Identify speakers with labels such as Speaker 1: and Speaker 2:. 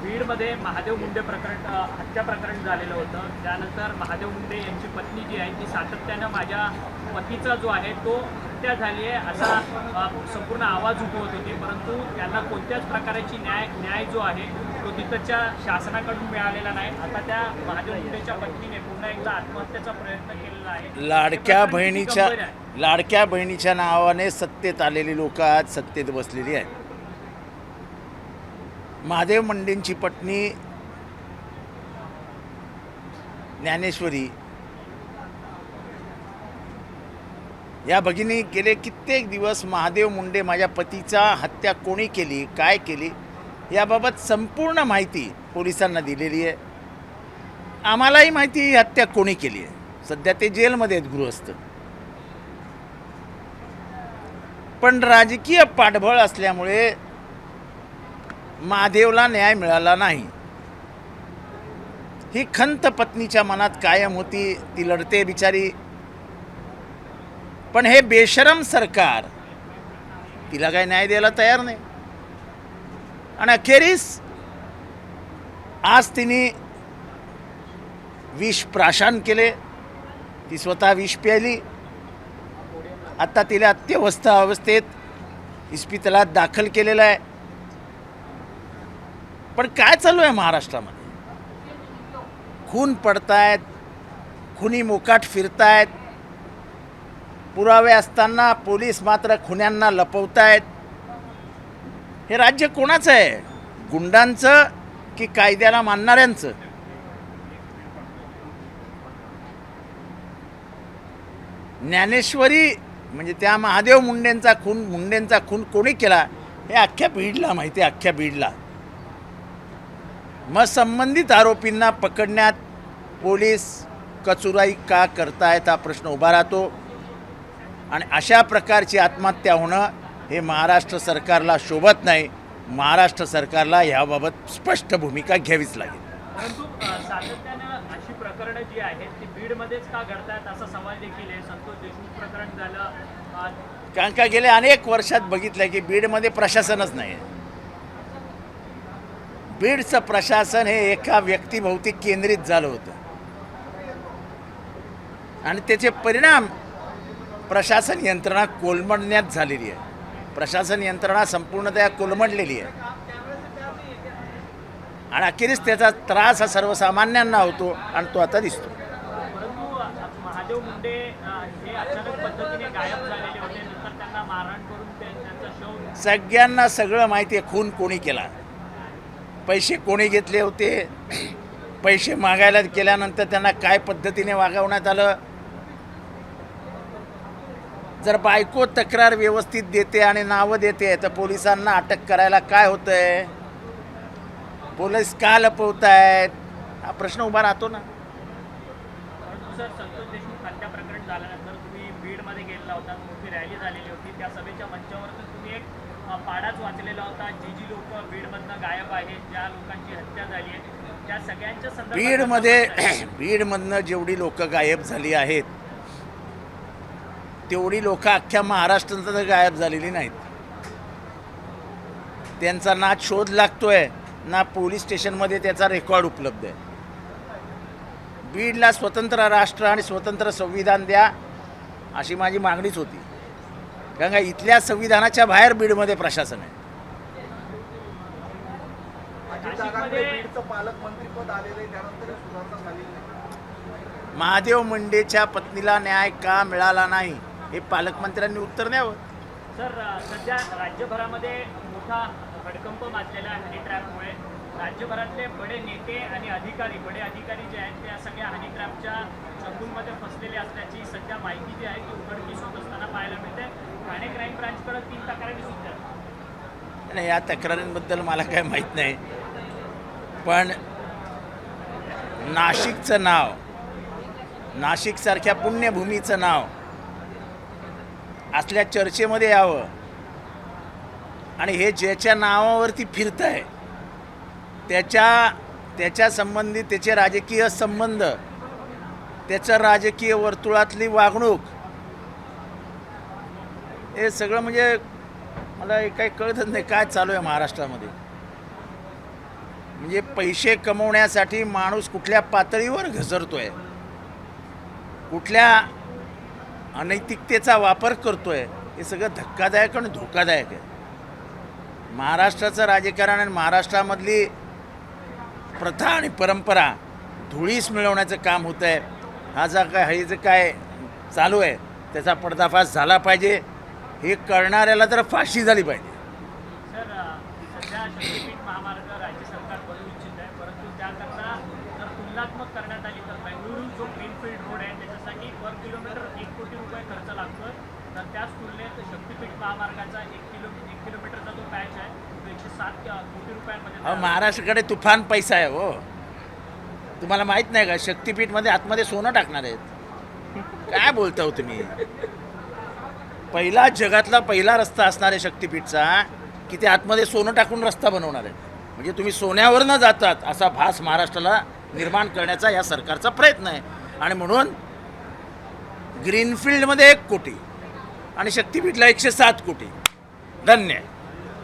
Speaker 1: बीडमध्ये महादेव मुंडे प्रकरण हत्या प्रकरण झालेलं होतं. त्यानंतर महादेव मुंडे यांची पत्नी जी आहे ती सातत्यानं माझ्या पतीचा जो आहे तो हत्या झाली आहे असा संपूर्ण आवाज उठवत होती, परंतु त्यांना कोणत्याच प्रकारची न्याय जो आहे तो तिथच्या शासनाकडून मिळालेला नाही. आता त्या महादेव मुंडेच्या पत्नीने पुन्हा एकदा आत्महत्येचा प्रयत्न केलेला आहे.
Speaker 2: लाडक्या बहिणीच्या नावाने सत्तेत आलेली लोक आज सत्तेत बसलेली आहेत. महादेव मुंडेंची पत्नी ज्ञानेश्वरी या भगिनी गेले कित्येक दिवस महादेव मुंडे माझ्या पतीचा हत्या कोणी केली, काय केली याबाबत संपूर्ण माहिती पोलिसांना दिलेली आहे. आम्हालाही माहिती ही हत्या कोणी केली आहे. सध्या ते जेलमध्ये आहेत गृहस्थ. पण राजकीय पाठबळ असल्यामुळे महादेवला न्याय मिळाला नाही. ही खंत पत्नीच्या मनात कायम होती. ती लढते बिचारी, पण हे बेशरम सरकार तिला काय न्याय द्यायला तयार नाही. आणि अखेरीस आज तिने विष प्राशन केले. ती स्वतः विष प्यायली. आता तिला अत्यवस्था अवस्थेत इस्पितळात दाखल केलेलं आहे. पण काय चालू आहे महाराष्ट्रामध्ये? खून पडतायत, खुनी मोकाट फिरतायत. पुरावे असताना पोलीस मात्र खुन्यांना लपवतायत. हे राज्य कोणाचं आहे? गुंडांचं की कायद्याला मानणाऱ्यांचं? ज्ञानेश्वरी म्हणजे त्या महादेव मुंडेंचा खून कोणी केला हे अख्ख्या बीडला माहिती आहे. अख्ख्या बीडला मग संबंधित आरोपींना पकडण्यात पोलीस कचुराई का करतायत हा प्रश्न उभा राहतो. आणि अशा प्रकारची आत्महत्या होणं हे महाराष्ट्र सरकारला शोभत नाही. महाराष्ट्र सरकारला याबाबत स्पष्ट भूमिका घ्यावीच लागेल.
Speaker 1: परंतु सातत्यानं अशी प्रकरणं जी आहेत ती बीडमध्येच का घडतात असा सवाल देखील आहे. संतोष देशमुख प्रकरण झालं,
Speaker 2: कारण का गेल्या अनेक वर्षात बघितलं की बीडमध्ये प्रशासनच नाही. बीडचं प्रशासन हे एका व्यक्तीभोवती केंद्रित झालं होतं आणि त्याचे परिणाम प्रशासन यंत्रणा कोलमडण्यात झालेली आहे. प्रशासन यंत्रणा संपूर्णतः कोलमडलेली आहे आणि अखेरीस त्याचा त्रास हा सर्वसामान्यांना होतो आणि तो आता दिसतो.
Speaker 1: परंतु महादेव मुंडे हे अचानक पद्धतीने गायब झालेले होते. नंतर त्यांना मारहाण करून त्यांचा शव
Speaker 2: सगळ्यांना सगळं माहिती आहे. खून कोणी केला, पैसे कोणी घेतले होते, पैसे मागायला केल्यानंतर त्यांना काय पद्धतीने वागवण्यात आलं. जर बायको तक्रार व्यवस्थित देते आणि नावं देते तर पोलिसांना अटक करायला काय होतंय? पोलीस का लपवत आहेत हा प्रश्न उभा राहतो ना.
Speaker 1: परंतु सर, संतोष देशमुख हत्या प्रकरण झाल्यानंतर तुम्ही बीडमध्ये गेलेला होता. मोठी रॅली झालेली होती. त्या सभेच्या मंचावरती तुम्ही एक पाडाच वाचलेला होता. जी लोक बीडमधनं गायब आहेत, ज्या लोकांची हत्या झाली आहे त्या सगळ्यांच्या संदर्भात
Speaker 2: बीडमधनं जेवढी लोक गायब झाली आहेत तेवढी लोक अख्ख्या महाराष्ट्रात गायब झालेली नाहीत. त्यांचा ना शोध लागतोय ना पोलीस स्टेशनमध्ये त्याचा रेकॉर्ड उपलब्ध आहे. बीडला स्वतंत्र राष्ट्र आणि स्वतंत्र संविधान द्या अशी माझी मागणीच होती. कारण का इथल्या संविधानाच्या बाहेर बीडमध्ये प्रशासन आहे. महादेव मुंडेच्या पत्नीला न्याय का मिळाला नाही हे पालकमंत्र्यांनी उत्तर द्यावं.
Speaker 1: सर, सध्या राज्यभरामध्ये मोठा भडकंप माजलेला आहे हनी ट्रॅपमुळे. राज्यभरातले बडे नेते आणि बडे अधिकारी जे आहेत त्या सगळ्या हनी ट्रॅपच्या चंगुलमध्ये फसलेले असल्याची सध्या माहिती जी आहे ती उघडकीस होत असताना पाहायला मिळते. ठाणे क्राईम ब्रांचकडे 3 तक्रारी सुद्धा आहेत.
Speaker 2: नाही, या तक्रारींबद्दल मला काय माहीत नाही. पण नाशिकचं नाव, नाशिकसारख्या पुण्यभूमीचं नाव असल्या चर्चेमध्ये यावं आणि हे ज्याच्या नावावरती फिरत आहे त्याच्या संबंधित त्याचे राजकीय संबंध, त्याचं राजकीय वर्तुळातली वागणूक हे सगळं म्हणजे मला काही कळतच नाही काय चालू आहे महाराष्ट्रामध्ये. म्हणजे पैसे कमवण्यासाठी माणूस कुठल्या पातळीवर घसरतोय, कुठल्या अनैतिकतेचा वापर करतोय, हे सगळं धक्कादायक आणि धोकादायक आहे. महाराष्ट्राचं राजकारण आणि महाराष्ट्रामधली प्रथा आणि परंपरा धुळीस मिळवण्याचं काम होतं आहे. हे जे काय चालू आहे त्याचा पर्दाफाश झाला पाहिजे. हे करणाऱ्याला तर फाशी झाली पाहिजे.
Speaker 1: सर, सध्या शक्तीपीठ महामार्ग राज्य सरकार बनवू इच्छित आहे, परंतु त्याकरता जर तुलनात्मक करण्यात आली तर बेंगळुरू जो ग्रीनफील्ड रोड आहे त्याच्यासाठी पर किलोमीटर 1 कोटी रुपये खर्च लागतो. तर त्याच तुलनेत शक्तीपीठ महामार्गाचा 1 किलोमीटरचा जो पॅच आहे तो 107 कोटी रुपयांमध्ये
Speaker 2: अहो, महाराष्ट्राकडे तुफान पैसा आहे हो. तुम्हाला माहीत नाही का? शक्तीपीठमध्ये आतमध्ये सोनं टाकणार आहेत. काय बोलता हो तुम्ही? जगातला पहिला रस्ता असणार आहे शक्तीपीठचा, की ते आतमध्ये सोनं टाकून रस्ता बनवणार आहे. म्हणजे तुम्ही सोन्यावर न जातात असा भास महाराष्ट्राला निर्माण करण्याचा या सरकारचा प्रयत्न आहे. आणि म्हणून ग्रीनफील्डमध्ये 1 कोटी आणि शक्तीपीठला 107 कोटी. धन्यवाद.